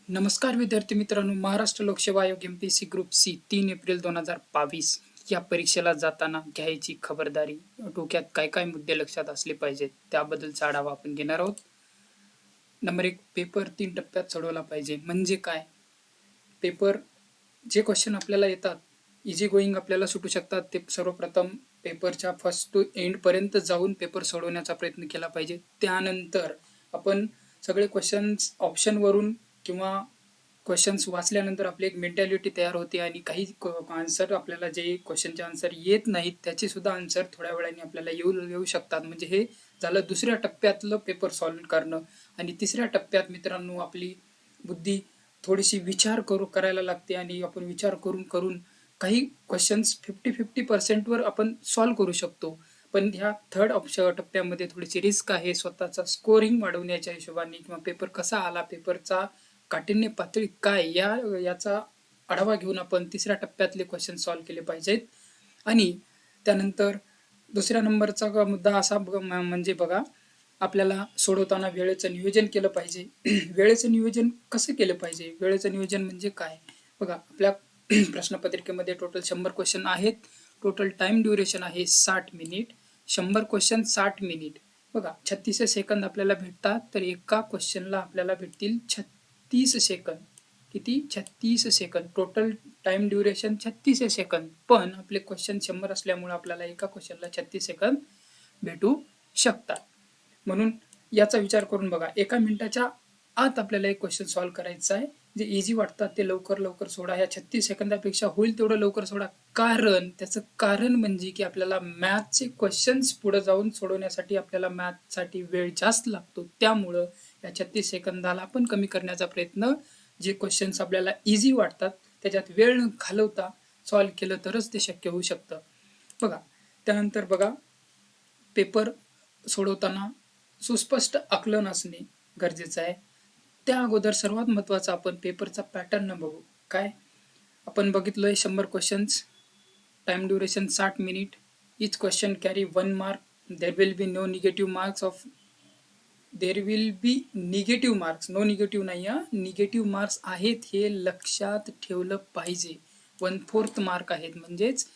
नमस्कार विद्यार्थी मित्रांनो, महाराष्ट्र लोकसेवा आयोग MPSC ग्रुप सी 3 एप्रिल 2022 या परीक्षेला जाताना घ्यायची खबरदारी, डोक्यात काय काय मुद्दे लक्षात असले पाहिजेत त्याबद्दलचा आढावा आपण घेणार आहोत. नंबर 1, पेपर 3 टप्प्यात सोडवला पाहिजे. म्हणजे काय? पेपर जे क्वेश्चन आपल्याला येतात, इझी गोईंग आपल्याला सुटू शकतात, ते सर्वप्रथम पेपरच्या फर्स्ट टू एंड पर्यंत जाऊन पेपर सोडवण्याचा प्रयत्न केला पाहिजे. त्यानंतर आपण सगळे क्वेश्चन्स ऑप्शनवरून किंवा क्वेश्चन्स वाचल्यानंतर आपली एक मेंटॅलिटी तयार होते आणि काही आन्सर आपल्याला जे क्वेश्चनचे आन्सर येत नाहीत त्याचे सुद्धा आन्सर थोड्या वेळाने आपल्याला येऊ शकतात. म्हणजे हे झालं दुसऱ्या टप्प्यातलं पेपर सॉल्व्ह करणं. आणि तिसऱ्या टप्प्यात मित्रांनो आपली बुद्धी थोडीशी विचार करायला लागते आणि आपण विचार करून काही क्वेश्चन्स 50-50% आपण सॉल्व्ह करू शकतो. पण ह्या थर्ड टप्प्यामध्ये थोडीशी रिस्क आहे. स्वतःचा स्कोरिंग वाढवण्याच्या हिशोबाने किंवा पेपर कसा आला, पेपरचा काठिण्य पातळी काय, याचा आढावा घेऊन आपण तिसऱ्या टप्प्यातले क्वेश्चन सॉल्व्ह केले पाहिजेत. आणि त्यानंतर दुसऱ्या नंबरचा मुद्दा असा म्हणजे बघा, आपल्याला सोडवताना वेळेचं नियोजन केलं पाहिजे. वेळेचं नियोजन कसं केलं पाहिजे? वेळेचं नियोजन म्हणजे काय? बघा, आपल्या प्रश्नपत्रिकेमध्ये टोटल 100 क्वेश्चन आहेत. टोटल टाइम ड्युरेशन आहे 60 मिनिट. 100 question 60 minute. बघा, 36 सेकंद आपल्याला भेटतात, तर एका क्वेश्चनला आपल्याला भेटतील 36 सेकंद. किती? 36 second. Total time duration 36 second. पण आपले क्वेश्चन 100 असल्यामुळे आपल्याला एका क्वेश्चनला 36 सेकंद भेटू शकतात. म्हणून याचा विचार करून बघा, एका मिनिटाच्या आत आपल्याला एक क्वेश्चन सॉल्व्ह करायचा आहे. जे इझी वाटतात ते लवकर सोडा. या 36 सेकंदापेक्षा होईल तेवढं लवकर सोडा. त्याचं कारण म्हणजे की आपल्याला मॅथचे क्वेश्चन्स पुढे जाऊन सोडवण्यासाठी आपल्याला मॅथसाठी वेळ जास्त लागतो. त्यामुळं या 36 सेकंदाला आपण कमी करण्याचा प्रयत्न, जे क्वेश्चन्स आपल्याला इझी वाटतात त्याच्यात वेळ न घालवता सॉल्व्ह केलं तरच ते शक्य होऊ शकतं. बघा, त्यानंतर बघा, पेपर सोडवताना सुस्पष्ट आकलन असणे गरजेचं आहे. त्या अगोदर सर्वात महत्त्वाचं आपण पेपरचा पॅटर्न बघू. काय आपण बघितलंय? 100 questions, time duration 60 minute. Each question carry 1 mark. There will be no negative marks no negative नाही, निगेटिव्ह मार्क्स आहेत हे लक्षात ठेवलं पाहिजे. 1/4 मार्क आहेत, म्हणजेच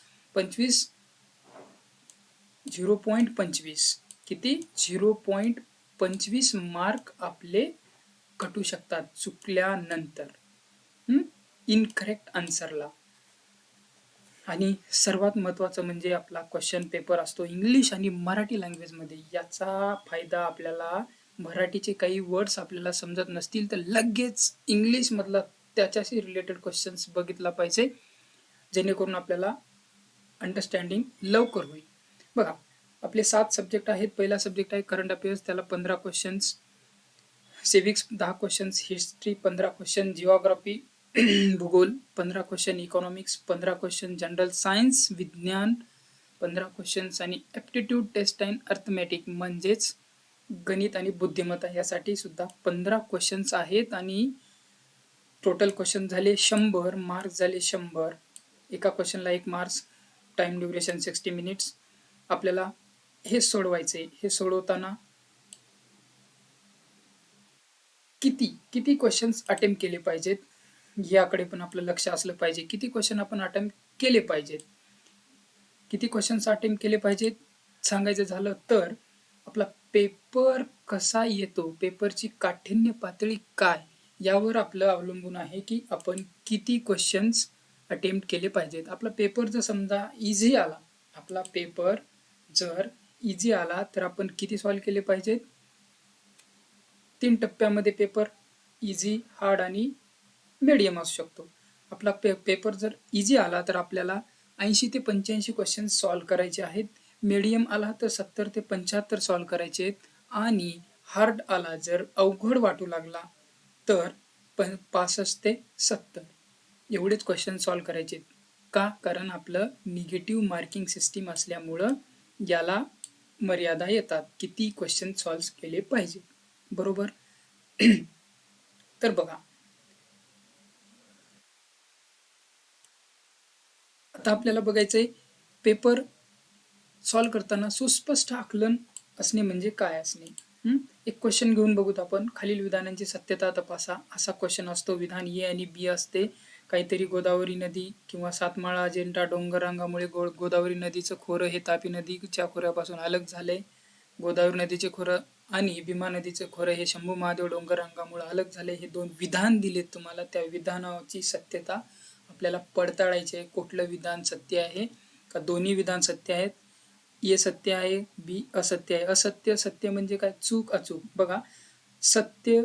0.25 किती? 0.25 मार्क आपले कटू शकतात चुकल्यानंतर, इनकरेक्ट आन्सरला. आणि सर्वात महत्त्वाचं म्हणजे आपला क्वेश्चन पेपर असतो इंग्लिश आणि मराठी लँग्वेजमध्ये. याचा फायदा आपल्याला, मराठीचे काही वर्ड्स आपल्याला समजत नसतील तर लगेच इंग्लिशमधला त्याच्याशी रिलेटेड क्वेश्चन्स बघितला पाहिजे, जेणेकरून आपल्याला अंडरस्टँडिंग लवकर होईल. बघा, आपले 7 सब्जेक्ट आहेत. पहिला सब्जेक्ट आहे करंट अफेअर्स, त्याला 15 questions. Civics 10 questions. History 15 question. Geography भूगोल 15 question. Economics 15 question. General science विज्ञान 15 क्वेश्चन्स. आणि ॲप्टिट्यूड टेस्ट अँड अर्थमॅटिक म्हणजेच गणित आणि बुद्धिमत्ता, यासाठी सुद्धा 15 क्वेश्चन्स आहेत. आणि टोटल क्वेश्चन झाले 100, मार्क्स झाले 100. एका क्वेश्चनला 1 मार्क्स. Time duration 60 minutes. आपल्याला हे सोडवायचे. हे सोडवताना किती क्वेश्चन्स अटेम्प्ट केले पाहिजेत याकडे पण आपलं लक्ष असलं पाहिजे. किती क्वेश्चन आपण अटेम्प्ट केले पाहिजेत, किती क्वेश्चन्स अटेम्प्ट केले पाहिजेत सांगायचं झालं तर, आपला पेपर कसा येतो, पेपरची काठिण्य पातळी काय, यावर आपलं अवलंबून आहे की आपण किती क्वेश्चन्स अटेम्प्ट केले पाहिजेत. आपला पेपर जर समजा इझी आला, आपला पेपर जर इझी आला तर आपण किती सॉल्व्ह केले पाहिजेत? 3 टप्प्यामध्ये पेपर इझी, हार्ड आणि मीडियम असू शकतो. आपला पेपर जर इझी आला तर आपल्याला 80 ते 85 क्वेश्चन सॉल्व्ह करायचे आहेत. मीडियम आला तर 70 ते 75 सॉल्व्ह करायचे आहेत. आणि हार्ड आला, जर अवघड वाटू लागला तर 65 ते 70 एवढेच क्वेश्चन सॉल्व्ह करायचे. का? कारण आपलं निगेटिव्ह मार्किंग सिस्टीम असल्यामुळं याला मर्यादा येतात, किती क्वेश्चन सॉल्व्ह केले पाहिजे. बरोबर? तर बघा, आता आपल्याला बघायचंय पेपर सॉल्व्ह करताना सुस्पष्ट आकलन असणे म्हणजे काय असणे. एक क्वेश्चन घेऊन बघूत आपण. खालील विधानांची सत्यता तपासा, असा क्वेश्चन असतो. विधान ए आणि बी असते. काहीतरी गोदावरी नदी किंवा सातमाळा अजिंठा डोंगररांगामुळे गोदावरी नदीचं खोरं हे तापी नदीच्या खोऱ्यापासून अलग झाले. गोदावरी नदीचे खोरं आणि भीमा नदीचे खोरं हे शंभू महादेव डोंगररांगामुळे अलग झाले. हे दोन विधान दिलेत तुम्हाला. त्या विधानाची सत्यता आपल्याला पडताळायची आहे. कुठलं विधान सत्य आहे का दोन्ही विधान सत्य आहेत. ए सत्य आहे, बी असत्य आहे. असत्य सत्य म्हणजे काय? चूक अचूक. बघा, सत्य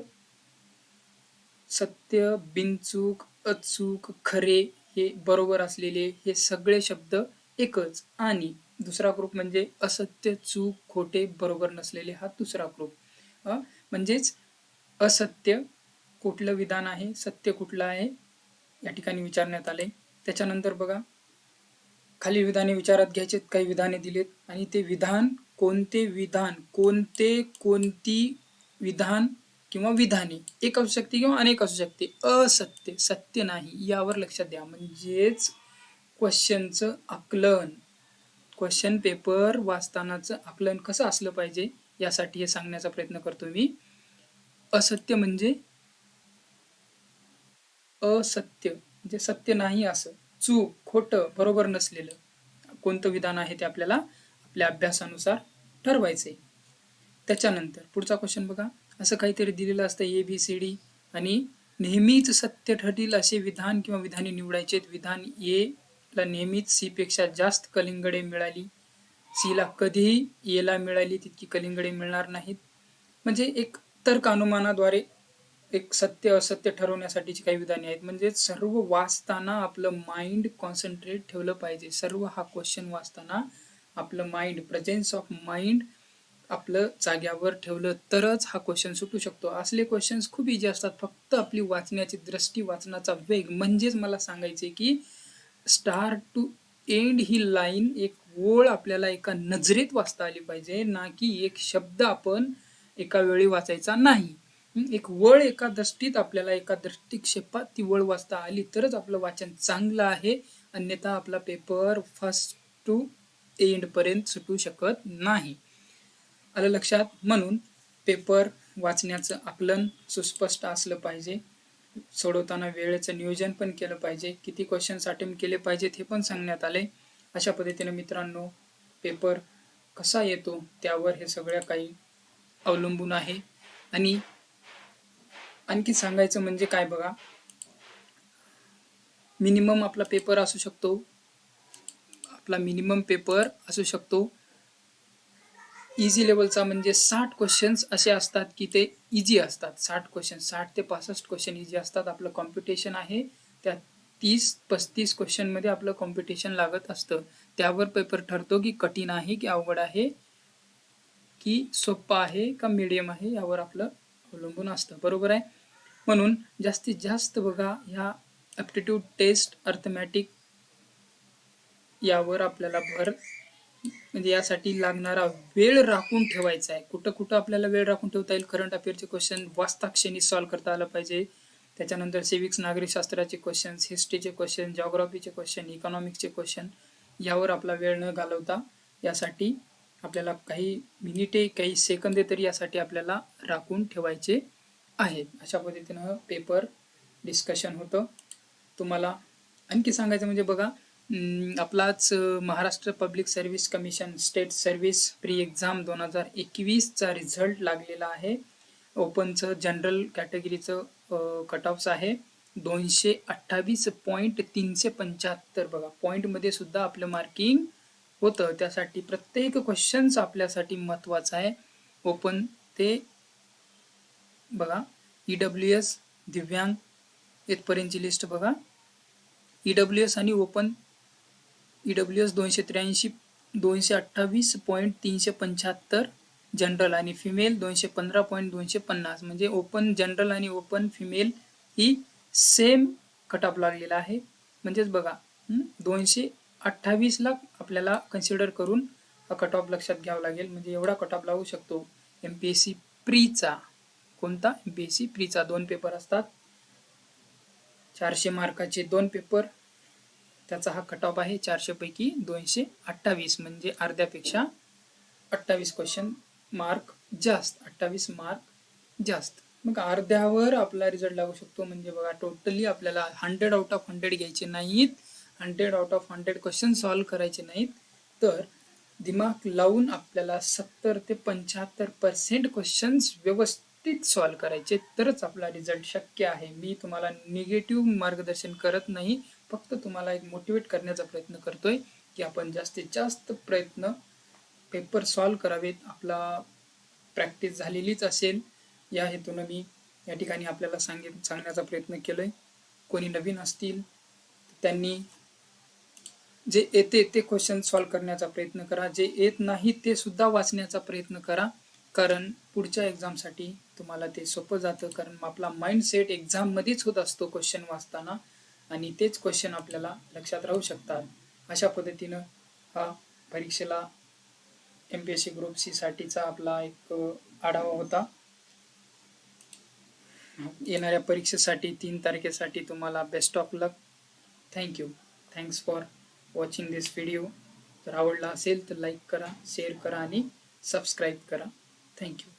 सत्य बिनचूक अचूक खरे हे बरोबर असलेले हे सगळे शब्द एकच. आणि दुसरा ग्रुप म्हणजे असत्य चूक खोटे बरोबर नसलेले हा दुसरा ग्रुप. म्हणजेच असत्य कुठलं विधान आहे, सत्य कुठलं आहे या ठिकाणी विचारण्यात आले. त्याच्यानंतर बघा, खाली विधाने विचारात घ्यायचे. काही विधाने दिलेत आणि ते विधान कोणते कोणती विधान किंवा विधाने एक असू शकते किंवा अनेक असू शकते. असत्य सत्य नाही यावर लक्षात द्या. म्हणजेच क्वेश्चनचं आकलन, क्वेश्चन पेपर वाचतानाचं आकलन कसं असलं पाहिजे यासाठी हे सांगण्याचा प्रयत्न करतो मी. असत्य म्हणजे असत्य म्हणजे सत्य नाही असं, चूक खोटं बरोबर नसलेलं कोणतं विधान आहे ते आपल्याला आपल्या अभ्यासानुसार ठरवायचे. त्याच्यानंतर पुढचा क्वेश्चन बघा. असं काहीतरी दिलेलं असतं ABCD आणि नेहमीच सत्य ठरतील असे विधान किंवा विधाने निवडायचे. विधान ए ला नेहमीच सी पेक्षा जास्त कलिंगडे मिळाली, सी ला कधीही ए ला मिळाली तितकी कलिंगडे मिळणार नाहीत. म्हणजे एक तर्क अनुमानाद्वारे एक सत्य असत्य ठरवण्यासाठीची काही विधाने आहेत. म्हणजे सर्व वाचताना आपलं माइंड कॉन्सन्ट्रेट ठेवलं पाहिजे. सर्व हा क्वेश्चन वाचताना आपलं माइंड, प्रेझेन्स ऑफ माइंड आपलं जाग्यावर ठेवलं तरच हा क्वेश्चन सुटू शकतो. असले क्वेश्चन्स खूप इजी असतात. फक्त आपली वाचण्याची दृष्टी, वाचनाचा वेग. म्हणजेच मला सांगायचे की स्टार्ट टू एंड ही लाईन, एक ओळ आपल्याला एका नजरेत वाचता आली पाहिजे, ना की एक शब्द आपण एका वेळी वाचायचा नाही. एक वळ एका दृष्टीत आपल्याला एका दृष्टिक्षेपात ती वळ वाचता आली तरच आपलं वाचन चांगलं आहे. अन्यथा आपला पेपर फर्स्ट टू एंड पर्यंत सुटू शकत नाही. आलं लक्षात? म्हणून पेपर वाचण्याचं आकलन सुस्पष्ट असलं पाहिजे. सोडवताना वेळेचं नियोजन पण केलं पाहिजे. किती क्वेश्चन्स अटेम्प्ट केले पाहिजेत हे पण सांगण्यात आले. अशा पद्धतीने मित्रांनो पेपर कसा येतो त्यावर हे सगळं काही अवलंबून आहे. आणि आणखी सांगायचं म्हणजे काय बघा, मिनिमम आपला पेपर असू शकतो, आपला मिनिमम पेपर असू शकतो इझी लेवलचा. म्हणजे 60 क्वेश्चन्स असे असतात की ते इझी असतात. 60 क्वेश्चन, 60 ते 65 क्वेश्चन इझी असतात. आपलं कॉम्पिटिशन आहे त्या 30-35 क्वेश्चन मध्ये आपलं कॉम्पिटिशन लागत असतं. त्यावर पेपर ठरतो की कठीण आहे की अवघड आहे, की सोपा आहे का मीडियम आहे, यावर आपलं अवलंबून असतं. बरोबर आहे? म्हणून जास्तीत जास्त बघा ह्या ॲप्टिट्यूड टेस्ट, अर्थमॅटिक यावर आपल्याला भर, म्हणजे यासाठी लागणारा वेळ राखून ठेवायचा आहे. कुठं कुठं आपल्याला वेळ राखून ठेवता येईल. करंट अफेअरचे क्वेश्चन वाचताक्षणी सॉल्व्ह करता आलं पाहिजे. त्याच्यानंतर सिविक्स नागरिकशास्त्राचे क्वेश्चन्स, हिस्ट्रीचे क्वेश्चन, जॉग्राफीचे क्वेश्चन, इकॉनॉमिक्सचे क्वेश्चन यावर आपला वेळ न घालवता यासाठी आपल्याला काही मिनिटे, काही सेकंदे तरी यासाठी आपल्याला राखून ठेवायचे आहेत. अशा पद्धतीनं पेपर डिस्कशन होतं. तुम्हाला आणखी सांगायचं म्हणजे बघा, आपलाच Maharashtra public service commission state service pre exam 2021चा रिझल्ट लागलेला आहे. ओपनचं जनरल कॅटेगरीचं कट ऑफ्स आहे 228.375. बघा, पॉईंटमध्ये सुद्धा आपलं मार्किंग होतं. त्यासाठी प्रत्येक क्वेश्चन्स आपल्यासाठी महत्त्वाचा आहे. ओपन ते बघा, EWS दिव्यांग इथपर्यंतची लिस्ट बघा. EWS आणि ओपन, EWS 228.375, जनरल आणि फिमेल 215.250. म्हणजे ओपन जनरल आणि ओपन फिमेल ही सेम कट ऑफ लागलेला आहे. म्हणजेच बघा 228ला आपल्याला कन्सिडर करून हा कट ऑफ लक्षात घ्यावा लागेल. म्हणजे एवढा कट ऑफ लागू शकतो. MPSC प्रीचा, कोणता? MPSC प्रीचा 2 पेपर असतात, 400 मार्काचे 2 पेपर. त्याचा हा कट ऑफ आहे 400 पैकी 228, म्हणजे अर्ध्यापेक्षा 28 क्वेश्चन मार्क जास्त 28 मार्क जास्त. मग अर्ध्यावर आपला रिझल्ट लागू शकतो. म्हणजे बघा टोटली आपल्याला 100 आउट ऑफ 100 घ्यायचे नाहीत, 100 आउट ऑफ 100 क्वेश्चन सॉल्व्ह करायचे नाहीत, तर दिमाग लावून आपल्याला 70 ते 75% क्वेश्चन्स व्यवस्थित सॉल्व्ह करायचे, तरच आपला रिझल्ट शक्य आहे. मी तुम्हाला निगेटिव्ह मार्गदर्शन करत नाही, फक्त तुम्हाला एक मोटिवेट करण्याचा प्रयत्न करतोय की आपण जास्तीत जास्त प्रयत्न पेपर सॉल्व्ह करावेत. आपला प्रॅक्टिस झालेलीच असेल या हेतून मी या ठिकाणी आपल्याला सांगण्याचा प्रयत्न केलोय. कोणी नवीन असतील त्यांनी जे येते ते क्वेश्चन सॉल्व्ह करण्याचा प्रयत्न करा, जे येत नाही ते सुद्धा वाचण्याचा प्रयत्न करा, कारण पुढच्या एक्झामसाठी तुम्हाला ते सोपं जातं. कारण आपला माइंडसेट एक्झाममध्येच होत असतो क्वेश्चन वाचताना, आणि तेच क्वेश्चन आपल्याला लक्षात राहू शकतात. अशा पद्धतीनं हा परीक्षेला MPSC ग्रुप सी साठीचा आपला एक आढावा होता. येणाऱ्या परीक्षेसाठी 3 तारखेसाठी तुम्हाला best of luck. Thank you. Thanks for watching this video. जर आवडला असेल तर लाईक करा, शेअर करा आणि सबस्क्राईब करा. थँक्यू.